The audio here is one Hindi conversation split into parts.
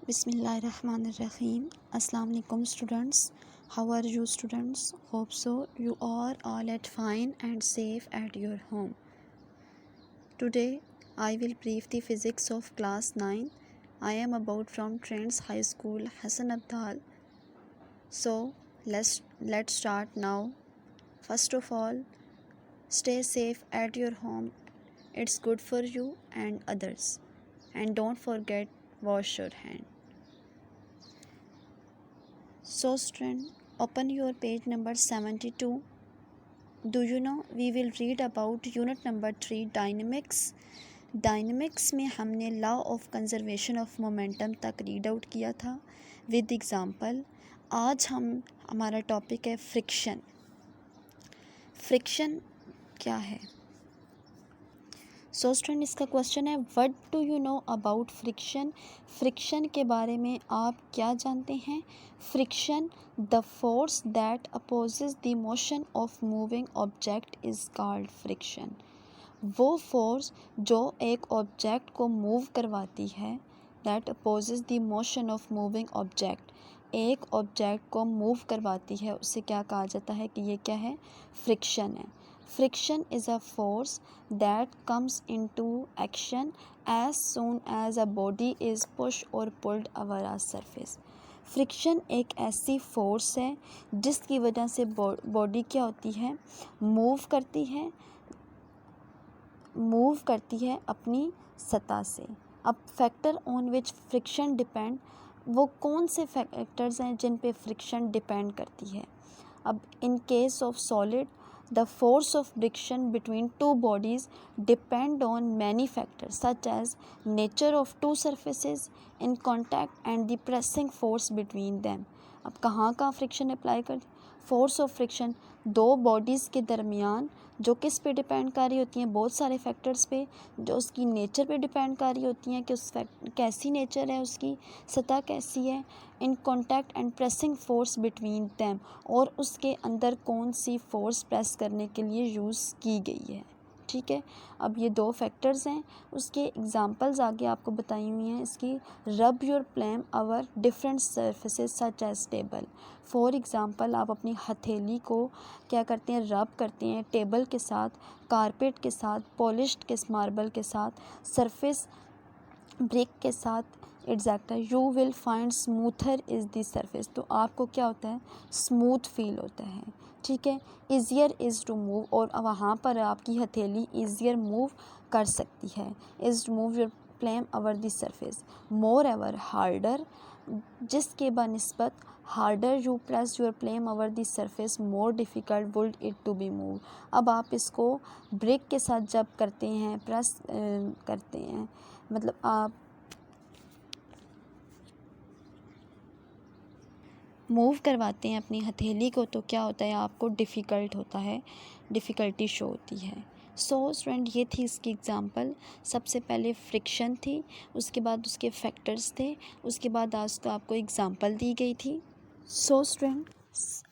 Bismillahirrahmanirrahim. Assalamu alaikum students. How are you students? Hope so you are all at fine and safe at your home. Today I will brief the physics of class 9. I am about from Trends High School, Hassan Abdal. So let's start now. First of all, stay safe at your home. It's good for you and others. And don't forget wash your hand. So student, open your page number 72. Do you know we will read about unit number 3 dynamics. Dynamics में हमने law of conservation of momentum तक रीड आउट किया था विद एग्जांपल. आज हमारा टॉपिक है फ्रिक्शन. फ्रिक्शन क्या है? सो स्टूडेंट, इसका क्वेश्चन है what do you know about friction. Friction के बारे में आप क्या जानते हैं? Friction, the force that opposes the motion of moving object is called friction. वो फोर्स जो एक ऑब्जेक्ट को मूव करवाती है, that opposes the motion of moving object, एक ऑब्जेक्ट को मूव करवाती है, उससे क्या कहा जाता है कि ये क्या है? फ्रिक्शन है. Friction is a force that comes into action as soon as a body is pushed or pulled over a surface. Friction एक ऐसी फोर्स है जिसकी वजह से बॉडी क्या होती है? मूव करती है अपनी सतह से. अब factor on which friction depend, वो कौन से फैक्टर्स हैं जिन पे फ्रिक्शन डिपेंड करती है? अब in case of solid, the force of friction between two bodies depend on many factors such as nature of two surfaces in contact and the pressing force between them. अब कहाँ का फ्रिक्शन अप्लाई कर? फोर्स ऑफ फ्रिक्शन दो बॉडीज़ के दरमियान जो किस पे डिपेंड कर रही होती हैं? बहुत सारे फैक्टर्स पे, जो उसकी नेचर पे डिपेंड कर रही होती हैं कि कैसी नेचर है, उसकी सतह कैसी है. In contact and pressing force between them, और उसके अंदर कौन सी फोर्स प्रेस करने के लिए यूज़ की गई है. ठीक है, अब ये दो फैक्टर्स हैं, उसके एग्जांपल्स आगे आपको बताई हुई हैं. इसकी rub your palm over different surfaces such as table. For example, आप अपनी हथेली को क्या करते हैं? रब करते हैं टेबल के साथ, कारपेट के साथ, पॉलिश्ड के मार्बल के साथ, सरफेस ब्रिक के साथ, exact. You will find smoother is the surface. तो आपको क्या होता है? स्मूथ फील होता है. ठीक है, ईजियर इज़ टू मूव, और वहाँ पर आपकी हथेली ईजियर मूव कर सकती है. Is to move your palm over the surface. More ever harder, जिसके बनिस्बत harder you press your palm over the surface more difficult would it to be move. अब आप इसको ब्रेक के साथ जब करते हैं, प्रेस करते हैं, मतलब आप मूव करवाते हैं अपनी हथेली को, तो क्या होता है? आपको डिफ़िकल्ट होता है, डिफ़िकल्टी शो होती है. सो स्टूडेंट, ये थी इसकी एग्ज़ाम्पल. सबसे पहले फ्रिक्शन थी, उसके बाद उसके फैक्टर्स थे, उसके बाद आज तो आपको एग्ज़ाम्पल दी गई थी. सो स्टूडेंट,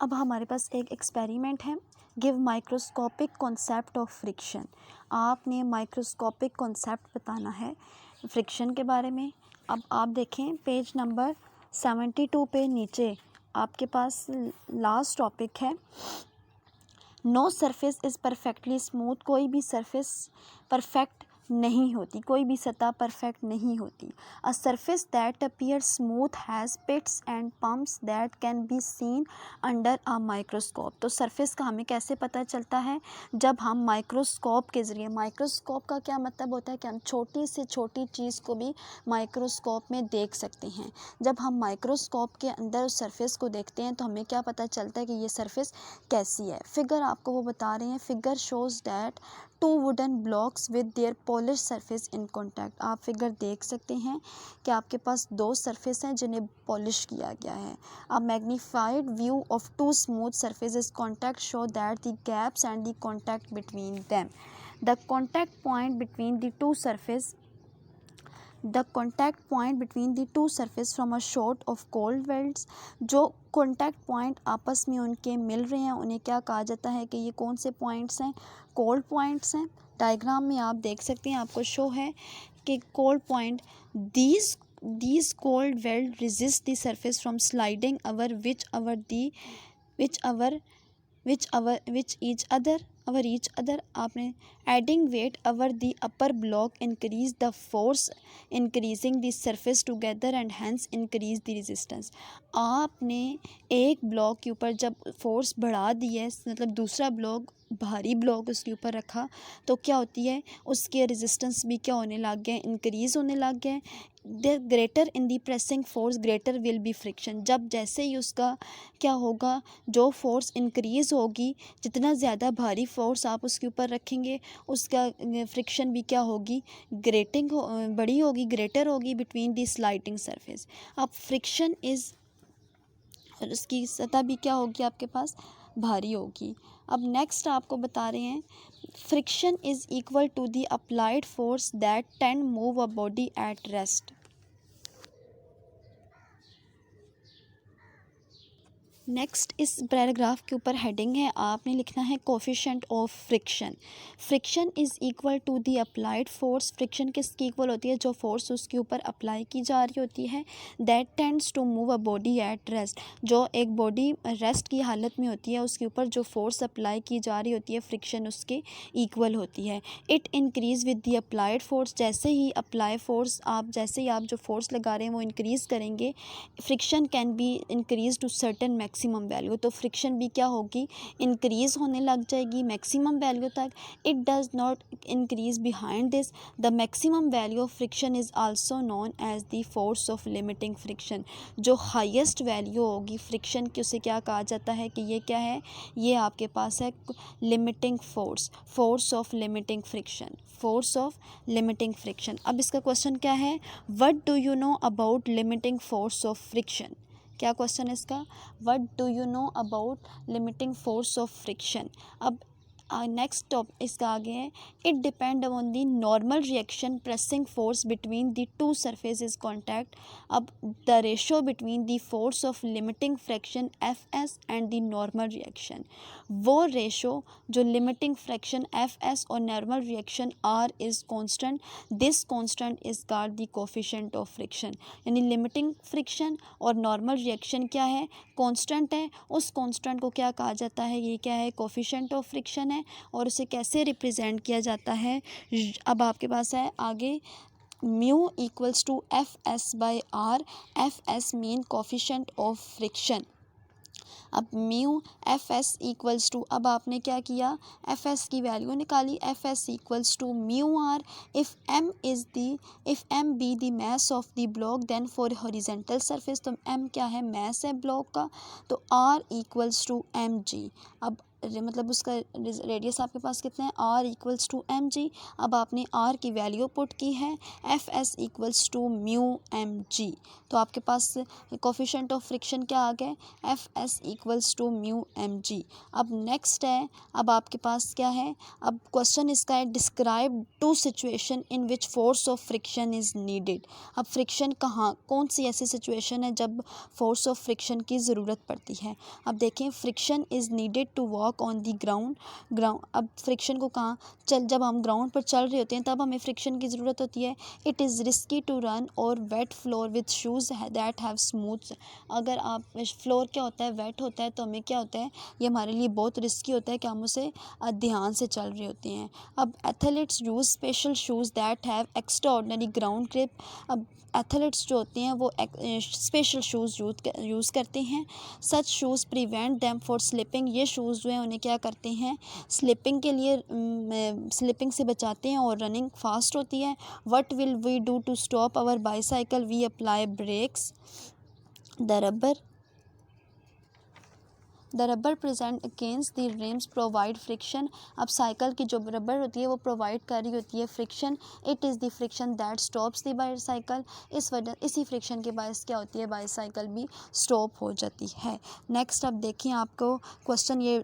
अब हमारे पास एक एक्सपेरिमेंट है. Give microscopic concept of friction. आपने माइक्रोस्कोपिक कॉन्सेप्ट बताना है फ्रिक्शन के बारे में. अब आप देखें पेज नंबर 72 पे नीचे आपके पास लास्ट टॉपिक है. No surface is perfectly smooth. कोई भी सरफेस परफेक्ट नहीं होती, कोई भी सतह परफेक्ट नहीं होती. A surface that appear smooth has pits and bumps that can be seen under a microscope. तो सरफेस का हमें कैसे पता चलता है? जब हम माइक्रोस्कोप के ज़रिए, माइक्रोस्कोप का क्या मतलब होता है कि हम छोटी से छोटी चीज़ को भी माइक्रोस्कोप में देख सकते हैं. जब हम माइक्रोस्कोप के अंदर उस सरफेस को देखते हैं तो हमें क्या पता चलता है कि ये सरफेस कैसी है. फिगर आपको वो बता रहे हैं. Figure shows that two wooden blocks with their polish surface in contact. आप फिगर देख सकते हैं कि आपके पास दो सरफेस हैं जिन्हें पॉलिश किया गया है. A magnified view of two smooth surfaces contact show that the gaps and the contact between them. The contact point between the two surface, the contact point between the two surface from a shot of cold welds. जो कॉन्टैक्ट पॉइंट आपस में उनके मिल रहे हैं उन्हें क्या कहा जाता है कि ये कौन से पॉइंट्स हैं? कोल्ड पॉइंट्स हैं. डायग्राम में आप देख सकते हैं, आपको शो है कि cold point, these these cold weld resist the surface from sliding over each other. आपने adding weight over the upper block increase the force, increasing the surface together and hence increase the resistance. आपने एक ब्लॉक के ऊपर जब फोर्स बढ़ा दी है, मतलब दूसरा ब्लॉक भारी ब्लॉक उसके ऊपर रखा, तो क्या होती है, उसके रेजिस्टेंस भी क्या होने लग गए, इंक्रीज़ होने लग गए. The greater in the pressing force greater will be friction. जब जैसे ही उसका क्या होगा, जो फोर्स इंक्रीज़ होगी, जितना ज़्यादा भारी फोर्स आप उसके ऊपर रखेंगे, उसका फ्रिक्शन भी क्या होगी, बड़ी होगी, ग्रेटर होगी बिटवीन दी स्लाइडिंग सरफेस. अब फ्रिक्शन इज़, और उसकी सतह भी क्या होगी आपके पास, भारी होगी. अब नेक्स्ट आपको बता रहे हैं, friction is equal to the applied force that tend move a body at rest. Next इस पैराग्राफ के ऊपर हेडिंग है, आपने लिखना है coefficient of friction. Friction is equal to the applied force. Friction किसकी इक्वल होती है, जो फोर्स उसके ऊपर अप्लाई की जा रही होती है. That tends to move a body at rest. जो एक बॉडी रेस्ट की हालत में होती है, उसके ऊपर जो फोर्स अप्लाई की जा रही होती है, फ्रिक्शन उसके इक्वल होती है. It increase with the applied force. जैसे ही जैसे ही आप जो फोर्स लगा रहे हैं वो इंक्रीज़ करेंगे, friction can be increase to certain maximum value. तो फ्रिक्शन भी क्या होगी, इंक्रीज़ होने लग जाएगी मैक्सिमम वैल्यू तक. It does not increase behind this. The maximum value of friction is also known as the force of limiting friction. जो हाईएस्ट वैल्यू होगी फ्रिक्शन की, उसे क्या कहा जाता है कि ये क्या है, ये आपके पास है limiting force of limiting friction, force of limiting friction. अब इसका क्वेश्चन क्या है, what do you know about limiting force of friction. क्या क्वेश्चन है इसका, what do you know about limiting force of friction. अब नेक्स्ट टॉपिक इसका आगे है, it depend on the normal reaction pressing force between the two surfaces contact. अब the ratio between the force of limiting fraction F S and the normal reaction. वो रेशो जो लिमिटिंग फ्रैक्शन एफ एस और normal reaction R is constant. This constant is called the coefficient of friction. यानी लिमिटिंग फ्रिक्शन और नॉर्मल रिएक्शन क्या है, कॉन्स्टेंट है. उस कॉन्स्टेंट को क्या कहा जाता है, ये क्या है, कोफिशिएंट ऑफ फ्रिक्शन है. और उसे कैसे रिप्रेजेंट किया जाता है. अब आपके पास है आगे, mu equals to F S by R. F S mean coefficient of friction. अब mu F S equals to, अब आपने क्या किया, एफ एस की वैल्यू निकाली. F S equals to mu R. If M be the mass of the block then for horizontal surface, तो एम क्या है, मास है ब्लॉक का, तो R equals to M G. अब मतलब उसका रेडियस आपके पास कितना है, R equals to M G. अब आपने आर की वैल्यू पुट की है, F S equals to mu M G. तो आपके पास कोफिशिएंट ऑफ फ्रिक्शन क्या आ गए, F S equals to mu M G. अब नेक्स्ट है, अब आपके पास क्या है, अब क्वेश्चन इसका है, describe two situation in which force of friction is needed. अब फ्रिक्शन कौन सी ऐसी सिचुएशन है जब फोर्स ऑफ फ्रिक्शन की ज़रूरत पड़ती है. अब देखें, friction is needed to walk on the ground. अब फ्रिक्शन को जब हम ग्राउंड पर चल रहे होते हैं तब हमें फ्रिक्शन की ज़रूरत होती है. It is risky to run और wet floor with shoes that have smooth. अगर आप फ्लोर क्या होता है, वेट होता है, तो हमें क्या होता है, ये हमारे लिए बहुत रिस्की होता है कि हम उसे ध्यान से चल रहे होते हैं. अब athletes use special shoes that have extra ordinary ground grip. अब एथलीट्स जो होते हैं वो स्पेशल शूज़ यूज़ करते हैं. Such shoes prevent them for slipping. ये शूज़ जो हैं उन्हें क्या करते हैं, स्लिपिंग के लिए, स्लिपिंग से बचाते हैं और रनिंग फास्ट होती है. What will we do to stop our bicycle, we apply brakes. The rubber present against the rims provide friction. अब साइकिल की जो रबर होती है वो प्रोवाइड कर रही होती है friction. It is the friction that stops the bicycle. इसी फ्रिक्शन के बायस क्या होती है, बाईसाइकिल भी स्टॉप हो जाती है. नेक्स्ट अब देखिए, आपको क्वेश्चन ये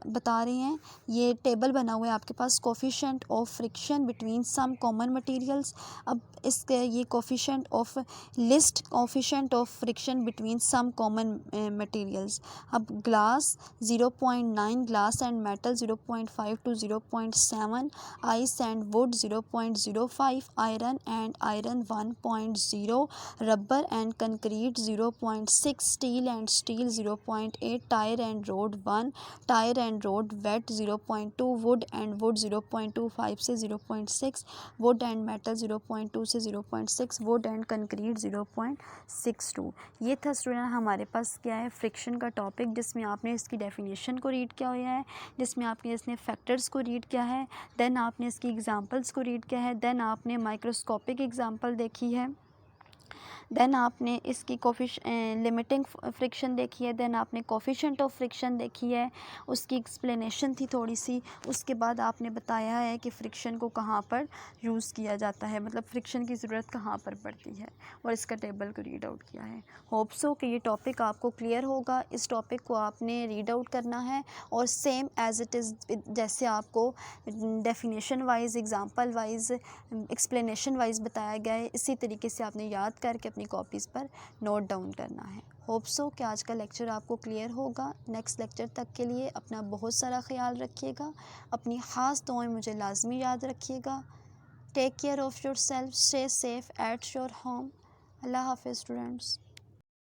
बता रहे हैं, ये टेबल बना हुआ है आपके पास, coefficient of friction between some common materials. अब इसके ये coefficient of list coefficient of friction between some common materials. अब glass glass 0.9, glass and metal 0.5 to 0.7, ice and wood 0.05, iron and iron 1.0, rubber and concrete 0.6, steel and steel 0.8, tire and road 1, tire and road wet 0.2, wood and wood 0.25 से 0.6, wood and metal 0.2 से 0.6, wood and concrete 0.62। ये था स्टूडेंट हमारे पास क्या है फ्रिक्शन का टॉपिक, जिसमें आपने इसकी डेफिनेशन को रीड किया हुआ है, जिसमें आपने इसने फैक्टर्स को रीड किया है, देन आपने इसकी एग्जांपल्स को रीड किया है, देन आपने माइक्रोस्कोपिक एग्जांपल देखी है, देन आपने इसकी लिमिटिंग फ्रिक्शन देखी है, देन आपने कोफिशिएंट ऑफ फ्रिक्शन देखी है, उसकी एक्सप्लेनेशन थी थोड़ी सी। उसके बाद आपने बताया है कि फ़्रिक्शन को कहाँ पर यूज़ किया जाता है, मतलब फ़्रिक्शन की ज़रूरत कहाँ पर पड़ती है, और इसका टेबल को रीड आउट किया है। होप सो कि ये टॉपिक आपको क्लियर होगा। इस टॉपिक को आपने रीड आउट करना है और सेम एज़ इट इज़ जैसे आपको definition wise, example wise, explanation wise बताया गया है, इसी तरीके से आपने याद करके अपनी कॉपीज़ पर नोट डाउन करना है। होप सो कि आज का लेक्चर आपको क्लियर होगा। नेक्स्ट लेक्चर तक के लिए अपना बहुत सारा ख्याल रखिएगा, अपनी ख़ास दुआएं मुझे लाजमी याद रखिएगा। Take care of yourself, stay safe at your home. अल्लाह हाफ़िज़ स्टूडेंट्स।